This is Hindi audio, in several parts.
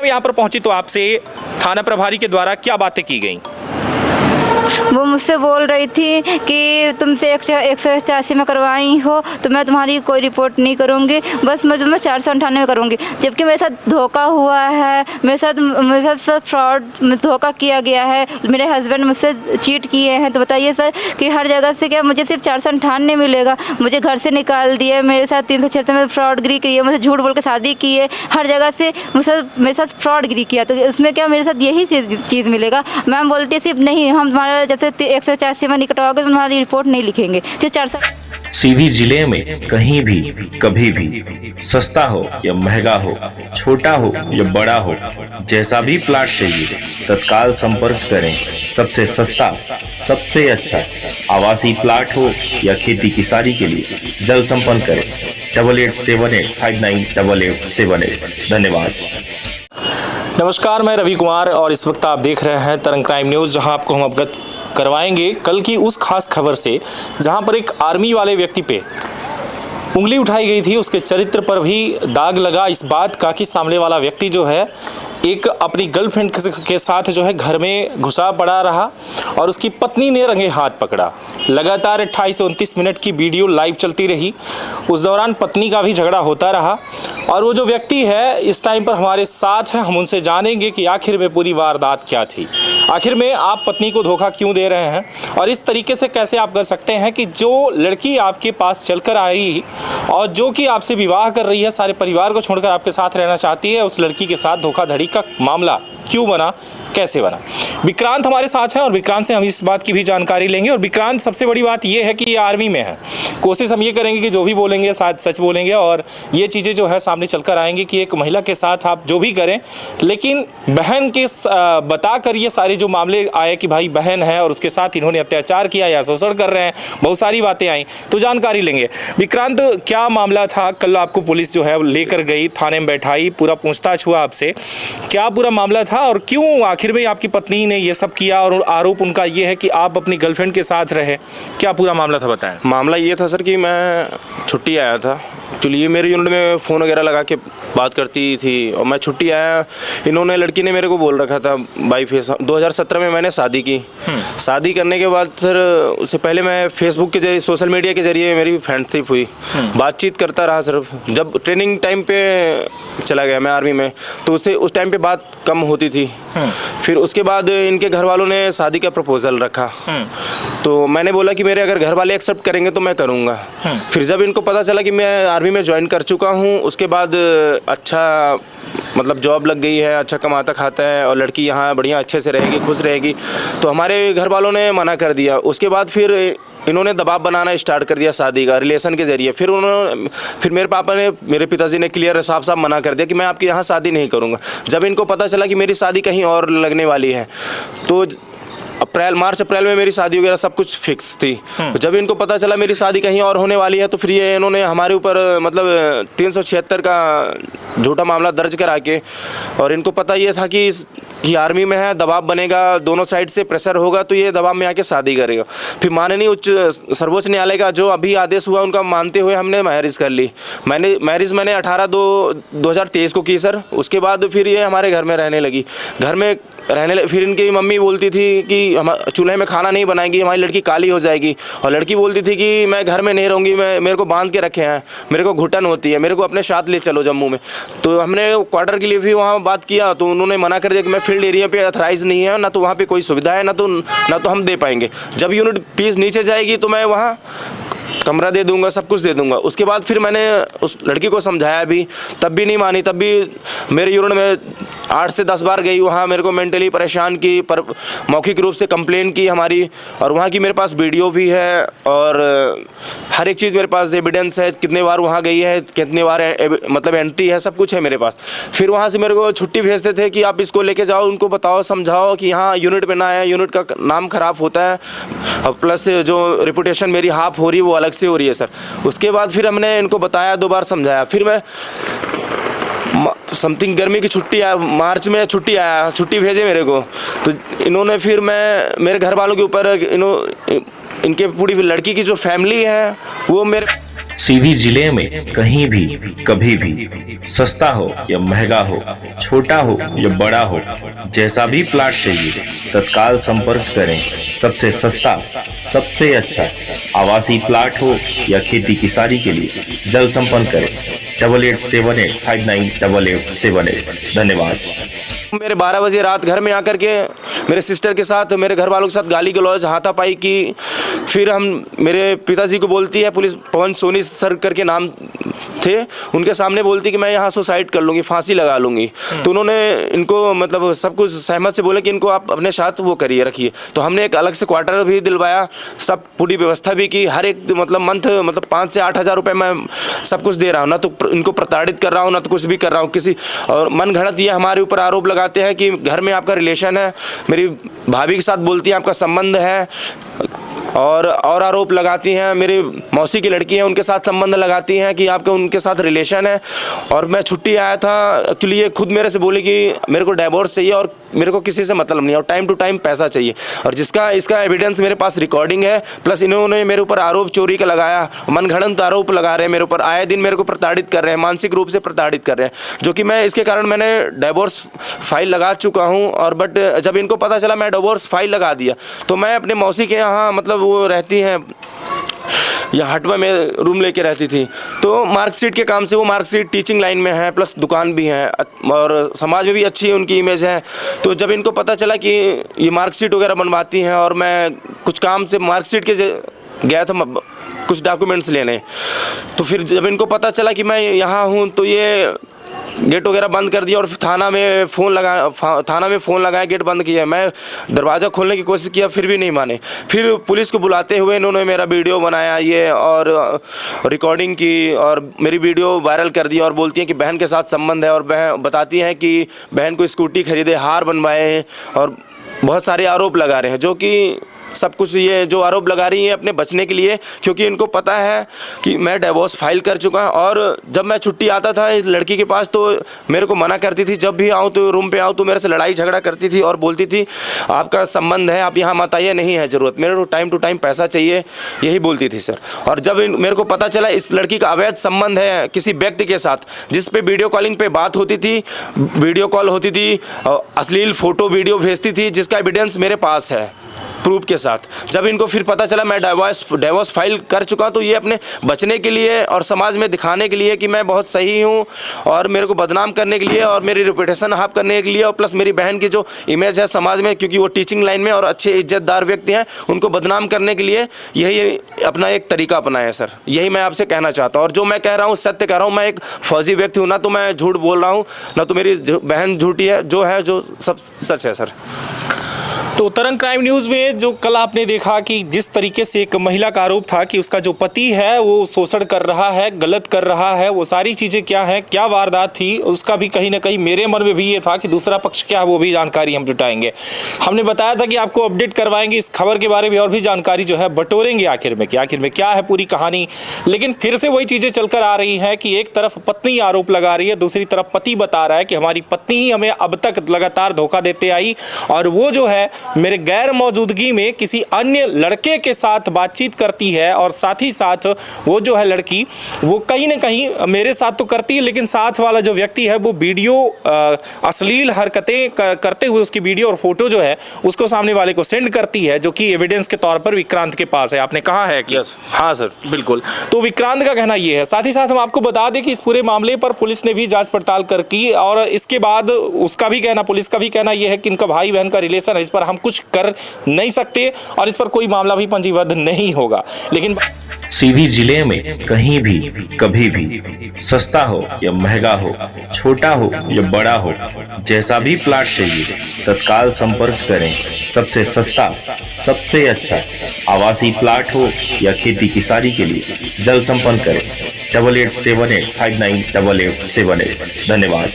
यहाँ पर पहुंची तो आपसे थाना प्रभारी के द्वारा क्या बातें की गई? वो मुझसे बोल रही थी कि तुमसे 188 में करवाई हो तो मैं तुम्हारी कोई रिपोर्ट नहीं करूँगी, बस मैं तुम्हें 498 में करूँगी। जबकि मेरे साथ धोखा हुआ है, मेरे साथ फ्रॉड धोखा किया गया है, मेरे हस्बैंड मुझसे चीट किए हैं। तो बताइए सर कि हर जगह से क्या मुझे सिर्फ 498 मिलेगा? मुझे घर से निकाल दिए, मेरे साथ 376 में फ्रॉडगिरी की है, मुझे झूठ बोल के शादी की है, हर जगह से मेरे साथ फ्रॉडगिरी किया। तो इसमें क्या मेरे साथ यही चीज़ मिलेगा? मैम बोलती सिर्फ नहीं, हम तुम्हारा जैसे 184 में निकटवाओगे तो तुम्हारी रिपोर्ट नहीं लिखेंगे, सिर्फ 400। सीधी जिले में कहीं भी कभी भी सस्ता हो या महंगा हो, छोटा हो या बड़ा हो, जैसा भी प्लाट चाहिए तत्काल संपर्क करें। सबसे सस्ता, सबसे अच्छा आवासीय प्लाट हो या खेती किसानी के लिए जल्द संपर्क करें 8878598878। धन्यवाद। नमस्कार, मैं रवि कुमार और इस वक्त आप देख रहे हैं तरंग क्राइम न्यूज़, जहां आपको हम अवगत करवाएंगे कल की उस खास खबर से जहां पर एक आर्मी वाले व्यक्ति पे उंगली उठाई गई थी। उसके चरित्र पर भी दाग लगा इस बात का कि सामने वाला व्यक्ति जो है एक अपनी गर्लफ्रेंड के साथ जो है घर में घुसा पड़ा रहा और उसकी पत्नी ने रंगे हाथ पकड़ा। लगातार 28 से 29 मिनट की वीडियो लाइव चलती रही। उस दौरान पत्नी का भी झगड़ा होता रहा और वो जो व्यक्ति है इस टाइम पर हमारे साथ है। हम उनसे जानेंगे कि आखिर में पूरी वारदात क्या थी, आखिर में आप पत्नी को धोखा क्यों दे रहे हैं और इस तरीके से कैसे आप कर सकते हैं कि जो लड़की आपके पास चलकर आई और जो कि आपसे विवाह कर रही है, सारे परिवार को छोड़कर आपके साथ रहना चाहती है, उस लड़की के साथ धोखाधड़ी का मामला क्यों बना, कैसे बना। विक्रांत हमारे साथ हैं और विक्रांत से हम इस बात की भी जानकारी लेंगे। और विक्रांत, सबसे बड़ी बात यह है कि ये आर्मी में है। कोशिश हम ये करेंगे कि जो भी बोलेंगे शायद सच बोलेंगे और ये चीज़ें जो है सामने चलकर आएंगी कि एक महिला के साथ आप जो भी करें, लेकिन बहन के बता कर ये सारे जो मामले आए कि भाई बहन है और उसके साथ इन्होंने अत्याचार किया या शोषण कर रहे हैं, बहुत सारी बातें आई, तो जानकारी लेंगे। विक्रांत, क्या मामला था? कल आपको पुलिस जो है लेकर गई, थाने में बैठाई, पूरा पूछताछ हुआ आपसे, क्या पूरा मामला था और क्यों आखिर में आपकी पत्नी ने ये सब किया और आरोप उनका ये है कि आप अपनी गर्लफ्रेंड के साथ रहे? क्या पूरा मामला था, बताएं। मामला ये था सर कि मैं छुट्टी आया था। एक्चुअली ये मेरे यूनिट में फ़ोन वगैरह लगा के बात करती थी और मैं छुट्टी आया। इन्होंने, लड़की ने मेरे को बोल रखा था बाई फेस। 2017 में मैंने शादी की। शादी करने के बाद सर उससे पहले मैं फेसबुक के जरिए, सोशल मीडिया के जरिए मेरी फ्रेंडशिप हुई, बातचीत करता रहा सर। जब ट्रेनिंग टाइम पे चला गया मैं आर्मी में, तो उससे उस टाइम पे बात कम होती थी। फिर उसके बाद इनके घर वालों ने शादी का प्रपोजल रखा, तो मैंने बोला कि मेरे अगर घर वाले एक्सेप्ट करेंगे तो मैं करूँगा। फिर जब इनको पता चला कि मैं आर्मी में ज्वाइन कर चुका हूँ, उसके बाद अच्छा मतलब जॉब लग गई है, अच्छा कमाता खाता है और लड़की यहाँ बढ़िया अच्छे से रहेगी, खुश रहेगी, तो हमारे घर वालों ने मना कर दिया। उसके बाद फिर इन्होंने दबाव बनाना स्टार्ट कर दिया शादी का, रिलेशन के जरिए। फिर मेरे पापा ने, मेरे पिताजी ने क्लियर साफ साफ मना कर दिया कि मैं आपके यहाँ शादी नहीं करूँगा। जब इनको पता चला कि मेरी शादी कहीं और लगने वाली है, तो मार्च अप्रैल में मेरी शादी वगैरह सब कुछ फिक्स थी। जब इनको पता चला मेरी शादी कहीं और होने वाली है, तो फिर ये इन्होंने हमारे ऊपर मतलब 376 का झूठा मामला दर्ज करा के, और इनको पता ये था कि आर्मी में है, दबाव बनेगा, दोनों साइड से प्रेशर होगा, तो ये दबाव में आके शादी करेगा। फिर माननीय सर्वोच्च न्यायालय का जो अभी आदेश हुआ उनका मानते हुए हमने मैरिज कर ली। मैंने 18/2/2023 को की सर। उसके बाद फिर ये हमारे घर में रहने लगी। घर में फिर इनकी मम्मी बोलती थी कि हम चूल्हे में खाना नहीं बनाएंगी, हमारी लड़की काली हो जाएगी, और लड़की बोलती थी कि मैं घर में नहीं रहूँगी, मेरे को बांध के रखे हैं, मेरे को घुटन होती है, मेरे को अपने साथ ले चलो जम्मू में। तो हमने क्वार्टर के लिए भी वहाँ बात किया, तो उन्होंने मना कर दिया कि मैं फील्ड एरिया पे अथराइज नहीं है, ना तो वहाँ पे कोई सुविधा है, ना तो हम दे पाएंगे। जब यूनिट फीस नीचे जाएगी तो मैं वहाँ कमरा दे दूंगा, सब कुछ दे दूंगा। उसके बाद फिर मैंने उस लड़की को समझाया भी, तब भी नहीं मानी। तब भी मेरे यूनिट में 8 से 10 बार गई, वहाँ मेरे को मेंटली परेशान की, पर मौखिक रूप से कंप्लेन की हमारी, और वहाँ की मेरे पास वीडियो भी है और हर एक चीज़ मेरे पास एविडेंस है, कितने बार वहाँ गई है, कितने बार मतलब एंट्री है, सब कुछ है मेरे पास। फिर वहाँ से मेरे को छुट्टी भेजते थे कि आप इसको लेके जाओ, उनको बताओ, समझाओ कि यहाँ यूनिट में ना आए, यूनिट का नाम खराब होता है, और प्लस जो रिपुटेशन मेरी हाफ हो रही है वो अलग से हो रही है सर। उसके बाद फिर हमने इनको बताया, 2 बार समझाया। फिर मैं समथिंग गर्मी की छुट्टी मार्च में छुट्टी भेजे मेरे को, तो इन्होंने फिर मेरे घर वालों के ऊपर इनके पूरी लड़की की जो फैमिली है वो मेरे सीधी जिले में कहीं भी कभी भी सस्ता हो या महंगा हो, छोटा हो या बड़ा हो, जैसा भी प्लाट चाहिए तत्काल संपर्क करें। सबसे सस्ता, सबसे अच्छा आवासीय प्लाट हो या खेती किसानी के लिए जल्द संपर्क करें 8878598878। धन्यवाद। मेरे 12 बजे रात घर में आकर के मेरे सिस्टर के साथ, मेरे घर वालों के साथ गाली गलौज हाथापाई की। फिर हम मेरे पिताजी को बोलती है, पुलिस पवन सोनी सर करके नाम थे, उनके सामने बोलती कि मैं यहाँ सुसाइड कर लूँगी, फांसी लगा लूँगी। तो उन्होंने इनको मतलब सब कुछ सहमत से बोले कि इनको आप अपने साथ वो करिए, रखिए। तो हमने एक अलग से क्वार्टर भी दिलवाया, सब पूरी व्यवस्था भी की। हर एक मतलब मंथ मतलब 5 से 8 हज़ार रुपये मैं सब कुछ दे रहा हूँ, ना तो इनको प्रताड़ित कर रहा हूँ, ना तो कुछ भी कर रहा हूँ किसी। और मन घड़त ये हमारे ऊपर आरोप लगाते हैं कि घर में आपका रिलेशन है, मेरी भाभी के साथ बोलती हैं आपका संबंध है, और आरोप लगाती हैं। मेरी मौसी की लड़की है, उनके साथ संबंध लगाती हैं कि आपका उनके साथ रिलेशन है। और मैं छुट्टी आया था, एक्चुअली ये खुद मेरे से बोली कि मेरे को डिवोर्स चाहिए और मेरे को किसी से मतलब नहीं, और टाइम टू टाइम पैसा चाहिए। और इसका एविडेंस मेरे पास रिकॉर्डिंग है। प्लस इन्होंने मेरे ऊपर आरोप चोरी का लगाया, मनगढ़ंत आरोप लगा रहे हैं मेरे ऊपर, आए दिन मेरे को प्रताड़ित कर रहे हैं, मानसिक रूप से प्रताड़ित कर रहे हैं, जो कि मैं इसके कारण मैंने डिवोर्स फाइल लगा चुका हूँ। और बट जब इनको पता चला मैं डिवोर्स फाइल लगा दिया, तो मैं अपने मौसी के यहाँ, मतलब वो रहती हैं या हटवा में रूम लेके रहती थी, तो मार्कशीट के काम से वो मार्कशीट टीचिंग लाइन में है, प्लस दुकान भी है और समाज में भी अच्छी उनकी इमेज है। तो जब इनको पता चला कि ये मार्कशीट वगैरह बनवाती हैं और मैं कुछ काम से मार्कशीट के गया था कुछ डॉक्यूमेंट्स लेने, तो फिर जब इनको पता चला कि मैं यहाँ हूँ, तो ये गेट वगैरह बंद कर दिया और थाना में फ़ोन लगाया, गेट बंद किया। मैं दरवाज़ा खोलने की कोशिश किया, फिर भी नहीं माने। फिर पुलिस को बुलाते हुए इन्होंने मेरा वीडियो बनाया ये और रिकॉर्डिंग की, और मेरी वीडियो वायरल कर दी, और बोलती हैं कि बहन के साथ संबंध है, और बहन बताती हैं कि बहन को स्कूटी खरीदे, हार बनवाए, और बहुत सारे आरोप लगा रहे हैं, जो कि सब कुछ ये जो आरोप लगा रही हैं अपने बचने के लिए, क्योंकि इनको पता है कि मैं डिवोर्स फाइल कर चुका हूँ। और जब मैं छुट्टी आता था इस लड़की के पास, तो मेरे को मना करती थी, जब भी आऊँ तो रूम पे आऊँ तो मेरे से लड़ाई झगड़ा करती थी और बोलती थी आपका संबंध है, आप यहाँ मत आइए, नहीं है ज़रूरत, मेरे को टाइम टू टाइम पैसा चाहिए, यही बोलती थी सर। और जब मेरे को पता चला इस लड़की का अवैध संबंध है किसी व्यक्ति के साथ, जिस पे वीडियो कॉलिंग पे बात होती थी, वीडियो कॉल होती थी, अश्लील फ़ोटो वीडियो भेजती थी, जिसका एविडेंस मेरे पास है प्रूफ के साथ। जब इनको फिर पता चला मैं डिवोर्स फाइल कर चुका, तो ये अपने बचने के लिए और समाज में दिखाने के लिए कि मैं बहुत सही हूँ, और मेरे को बदनाम करने के लिए और मेरी रेपुटेशन हाफ करने के लिए, और प्लस मेरी बहन की जो इमेज है समाज में, क्योंकि वो टीचिंग लाइन में और अच्छे इज्जतदार व्यक्ति हैं, उनको बदनाम करने के लिए यही अपना एक तरीका अपनाया सर। यही मैं आपसे कहना चाहता हूँ, और जो मैं कह रहा हूँ सत्य कह रहा हूँ। मैं एक फौजी व्यक्ति हूँ, ना तो मैं झूठ बोल रहा हूँ, ना तो मेरी बहन झूठी है, जो सब सच है सर। तो तरंग क्राइम न्यूज़ में जो कल आपने देखा कि जिस तरीके से एक महिला का आरोप था कि उसका जो पति है वो शोषण कर रहा है, गलत कर रहा है, वो सारी चीज़ें क्या हैं, क्या वारदात थी, उसका भी कहीं ना कहीं मेरे मन में भी ये था कि दूसरा पक्ष क्या है वो भी जानकारी हम जुटाएंगे। हमने बताया था कि आपको अपडेट करवाएंगे इस खबर के बारे में, और भी जानकारी जो है बटोरेंगे आखिर में क्या है पूरी कहानी। लेकिन फिर से वही चीज़ें चलकर आ रही हैं कि एक तरफ पत्नी आरोप लगा रही है, दूसरी तरफ पति बता रहा है कि हमारी पत्नी ही हमें अब तक लगातार धोखा देते आई, और वो जो है मेरे गैर मौजूदगी में किसी अन्य लड़के के साथ बातचीत करती है, और साथ ही साथ वो जो है लड़की वो कहीं ना कहीं मेरे साथ तो करती है, लेकिन साथ वाला जो व्यक्ति है वो वीडियो अश्लील हरकतें करते हुए उसकी वीडियो और फोटो जो है उसको सामने वाले को सेंड करती है, जो कि एविडेंस के तौर पर विक्रांत के पास है। आपने कहा है कि हाँ सर बिल्कुल। तो विक्रांत का कहना ये है। साथ ही साथ हम आपको बता दें कि इस पूरे मामले पर पुलिस ने भी जांच पड़ताल कर की, और इसके बाद उसका भी कहना, पुलिस का भी कहना यह है कि इनका भाई बहन का रिलेशन है, इस पर हम कुछ कर नहीं सकते और इस पर कोई मामला भी पंजीबद्ध नहीं होगा। लेकिन सीधी जिले में कहीं भी कभी भी सस्ता हो या महंगा हो, छोटा हो या बड़ा हो, जैसा भी प्लाट चाहिए तत्काल संपर्क करें। सबसे सस्ता, सबसे अच्छा आवासीय प्लाट हो या खेती किसानी के लिए जल्द संपर्क करें 8878598878। धन्यवाद।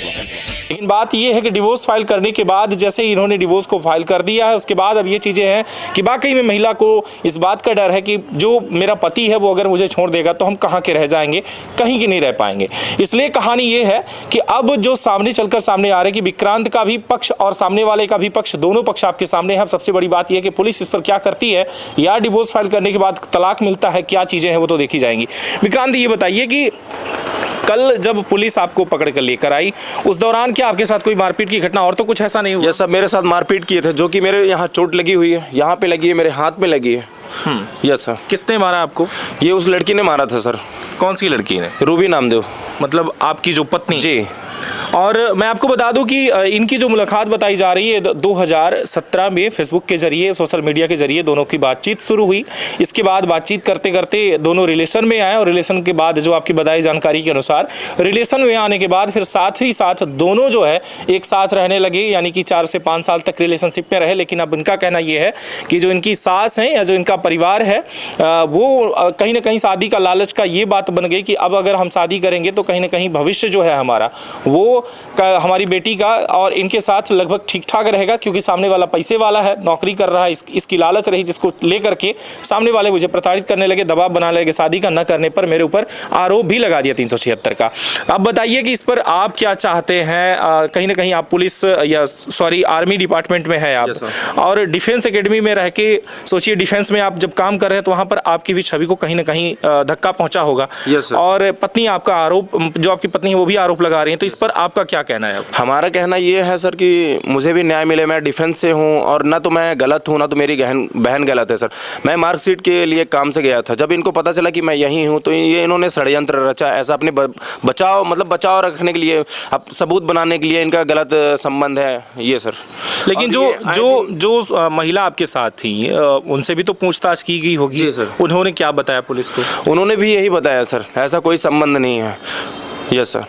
लेकिन बात ये है कि डिवोर्स फाइल करने के बाद जैसे ही इन्होंने डिवोर्स को फाइल कर दिया है, उसके बाद अब ये चीज़ें हैं कि वाकई में महिला को इस बात का डर है कि जो मेरा पति है वो अगर मुझे छोड़ देगा तो हम कहाँ के रह जाएंगे, कहीं के नहीं रह पाएंगे। इसलिए कहानी ये है कि अब जो सामने चलकर सामने आ रहा है कि विक्रांत का भी पक्ष और सामने वाले का भी पक्ष, दोनों पक्ष आपके सामने है। अब सबसे बड़ी बात यह है कि पुलिस इस पर क्या करती है या डिवोर्स फाइल करने के बाद तलाक मिलता है, क्या चीज़ें हैं वो तो देखी जाएंगी। विक्रांत ये बताइए कि कल जब पुलिस आपको पकड़ कर लेकर आई उस दौरान क्या आपके साथ कोई मारपीट की घटना और तो कुछ ऐसा नहीं हुआ? ये सब मेरे साथ मारपीट किए थे, जो कि मेरे यहाँ चोट लगी हुई है, यहाँ पे लगी है, मेरे हाथ में लगी है। Yes sir. किसने मारा आपको? ये उस लड़की ने मारा था सर। कौन सी लड़की ने? रूबी नामदेव। मतलब आपकी जो पत्नी? जी। और मैं आपको बता दूं कि इनकी जो मुलाकात बताई जा रही है 2017 में फेसबुक के जरिए, सोशल मीडिया के जरिए दोनों की बातचीत शुरू हुई। इसके बाद बातचीत करते करते दोनों रिलेशन में आए और रिलेशन के बाद जो आपकी बताई जानकारी के अनुसार रिलेशन में आने के बाद फिर साथ ही साथ दोनों जो है एक साथ रहने लगे, यानी कि 4 से 5 साल तक रिलेशनशिप में रहे। लेकिन अब इनका कहना यह है कि जो इनकी सास हैं या जो इनका परिवार है वो कहीं ना कहीं शादी का लालच का ये बात बन गई कि अब अगर हम शादी करेंगे तो कहीं ना कहीं भविष्य जो है हमारा वो हमारी बेटी का और इनके साथ लगभग ठीक ठाक रहेगा, क्योंकि सामने वाला पैसे वाला है, नौकरी कर रहा है, इसकी लालच रही जिसको लेकर के सामने वाले मुझे प्रताड़ित करने लगे, दबाव बनाने लगे। शादी का न करने पर मेरे ऊपर आरोप भी लगा दिया 376 का। अब बताइए कि इस पर आप क्या चाहते हैं? कहीं ना कहीं आप पुलिस या आर्मी डिपार्टमेंट में है आप, और डिफेंस एकेडमी में रह के सोचिए, डिफेंस में आप जब काम कर रहे हैं तो वहाँ पर आपकी भी छवि को कहीं ना कहीं धक्का पहुँचा होगा। और पत्नी आपका आरोप, जो आपकी पत्नी है वो भी आरोप लगा रही है, तो इस पर आपका क्या कहना है? हमारा कहना ये है सर कि मुझे भी न्याय मिले। मैं डिफेंस से हूँ और ना तो मैं गलत हूँ ना तो मेरी बहन गलत है सर। मैं मार्कशीट के लिए काम से गया था, जब इनको पता चला कि मैं यहीं हूँ तो ये इन्होंने षड्यंत्र रचा, ऐसा अपने बचाव रखने के लिए, अब सबूत बनाने के लिए इनका गलत संबंध है ये सर। लेकिन जो महिला आपके साथ थी उनसे भी तो पूछताछ की गई होगी? जी सर। उन्होंने क्या बताया पुलिस को? उन्होंने भी यही बताया सर, ऐसा कोई संबंध नहीं है। Yes sir.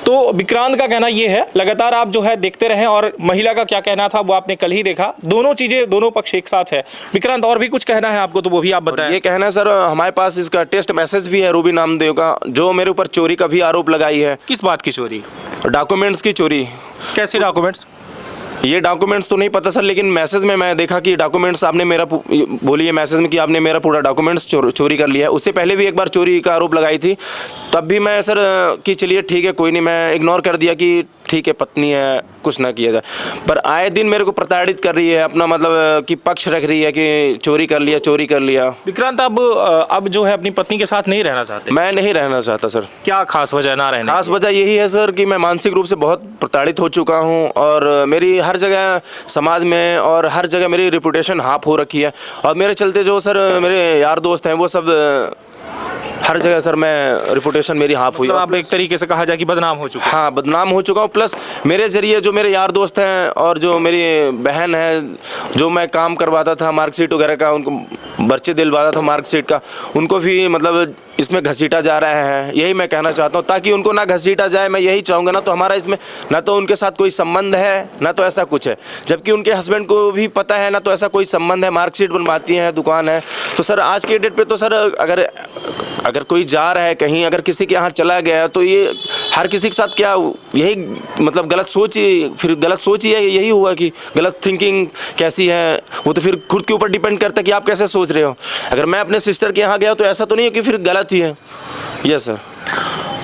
तो विक्रांत का कहना यह है, लगातार आप जो है देखते रहें, और महिला का क्या कहना था वो आपने कल ही देखा। दोनों चीजें, दोनों पक्ष एक साथ है। विक्रांत और भी कुछ कहना है आपको तो वो भी आप बताएं। ये कहना है सर, हमारे पास इसका टेस्ट मैसेज भी है रूबी नामदेव का, जो मेरे ऊपर चोरी का भी आरोप लगाई है। किस बात की चोरी? डॉक्यूमेंट्स की चोरी। कैसे डॉक्यूमेंट्स? ये डॉक्यूमेंट्स तो नहीं पता सर, लेकिन मैसेज में मैं देखा कि डॉक्यूमेंट्स आपने मेरा बोली है मैसेज में कि आपने मेरा पूरा डॉक्यूमेंट्स चोरी कर लिया है। उससे पहले भी एक बार चोरी का आरोप लगाई थी, तब भी मैं सर कि चलिए ठीक है कोई नहीं, मैं इग्नोर कर दिया कि ठीक है पत्नी है, कुछ ना किया जाए। पर आए दिन मेरे को प्रताड़ित कर रही है, अपना मतलब कि पक्ष रख रही है कि चोरी कर लिया। विक्रांत अब जो है अपनी पत्नी के साथ नहीं रहना चाहते? मैं नहीं रहना चाहता सर। क्या खास वजह ना रहने? खास वजह यही है सर कि मैं मानसिक रूप से बहुत प्रताड़ित हो चुका हूँ, और मेरी हर जगह समाज में और हर जगह मेरी रिपुटेशन हाफ हो रखी है, और मेरे चलते जो सर मेरे यार दोस्त हैं वो सब हर जगह सर मैं रिपुटेशन मेरी हाफ हुई। तो आप एक तरीके से कहा जाए कि बदनाम हो चुका? हाँ, बदनाम हो चुका हूँ। प्लस मेरे जरिए जो मेरे यार दोस्त हैं और जो मेरी बहन है, जो मैं काम करवाता था मार्कशीट वगैरह का, उनको पर्चे दिलवाता था मार्कशीट का, उनको भी मतलब इसमें घसीटा जा रहा है। यही मैं कहना चाहता हूँ, ताकि उनको ना घसीटा जाए। मैं यही चाहूँगा, ना तो हमारा इसमें ना तो उनके साथ कोई संबंध है, ना तो ऐसा कुछ है, जबकि उनके हस्बैंड को भी पता है, ना तो ऐसा कोई संबंध है। मार्कशीट बनवाती हैं, दुकान है। तो सर आज के डेट पे तो सर अगर कोई जा रहा है कहीं, अगर किसी के यहाँ चला गया, तो ये हर किसी के साथ क्या यही मतलब गलत सोच ही है। यही हुआ कि गलत थिंकिंग कैसी है, वो तो फिर खुद के ऊपर डिपेंड करता है कि आप कैसे सोच रहे हो। अगर मैं अपने सिस्टर के यहाँ गया तो ऐसा तो नहीं है कि फिर गलत ही है। Yes sir.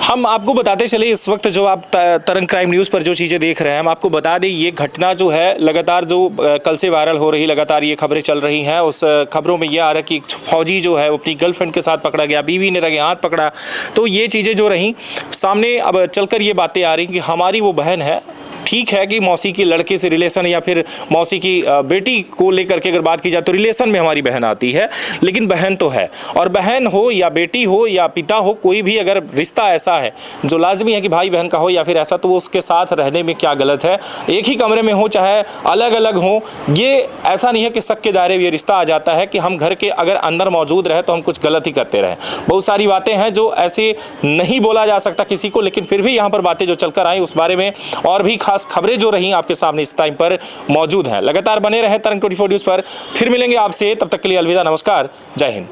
हम आपको बताते चले, इस वक्त जो आप तरंग क्राइम न्यूज़ पर जो चीज़ें देख रहे हैं, हम आपको बता दें ये घटना जो है लगातार जो कल से वायरल हो रही, लगातार ये खबरें चल रही हैं। उस खबरों में ये आ रहा है कि फौजी जो है वो अपनी गर्लफ्रेंड के साथ पकड़ा गया, बीवी ने रंगे हाथ पकड़ा। तो ये चीज़ें जो रहीं सामने, अब चलकर ये बातें आ रही कि हमारी वो बहन है। ठीक है कि मौसी की लड़के से रिलेशन या फिर मौसी की बेटी को लेकर के अगर बात की जाए तो रिलेशन में हमारी बहन आती है, लेकिन बहन तो है। और बहन हो या बेटी हो या पिता हो, कोई भी अगर रिश्ता ऐसा है जो लाजमी है कि भाई बहन का हो या फिर ऐसा, तो उसके साथ रहने में क्या गलत है? एक ही कमरे में हो चाहे अलग अलग हो, ये ऐसा नहीं है कि शक के दायरे में ये रिश्ता आ जाता है कि हम घर के अगर अंदर मौजूद रहे तो हम कुछ गलत ही करते रहें। बहुत सारी बातें हैं जो ऐसे नहीं बोला जा सकता किसी को, लेकिन फिर भी यहाँ पर बातें जो चलकर आई उस बारे में और भी खास खबरें जो रही आपके सामने इस टाइम पर मौजूद हैं। लगातार बने रहें तरंग 24 न्यूज़ पर। फिर मिलेंगे आपसे, तब तक के लिए अलविदा, नमस्कार, जय हिंद।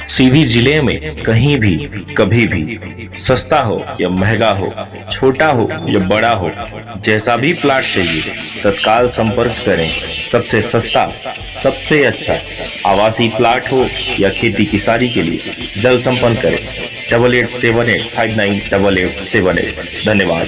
सीधी जिले में कहीं भी कभी भी सस्ता हो या महंगा हो, छोटा हो या बड़ा हो, जैसा भी प्लाट चाहिए तत्काल संपर्क करें। सबसे सस्ता, सबसे अच्छा आवासीय प्लाट हो या खेती किसानी के लिए जल्द संपर्क करें 8878598878। धन्यवाद।